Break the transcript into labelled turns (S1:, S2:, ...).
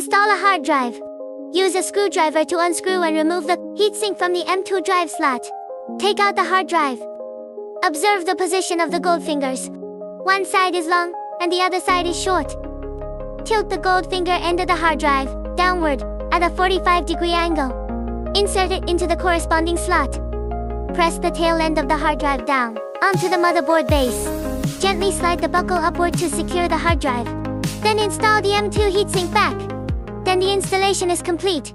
S1: Install a hard drive. Use a screwdriver to unscrew and remove the heatsink from the M2 drive slot. Take out the hard drive. Observe the position of the gold fingers. One side is long, and the other side is short. Tilt the gold finger end of the hard drive downward at a 45-degree angle. Insert it into the corresponding slot. Press the tail end of the hard drive down onto the motherboard base. Gently slide the buckle upward to secure the hard drive. Then install the M2 heatsink back. Then the installation is complete.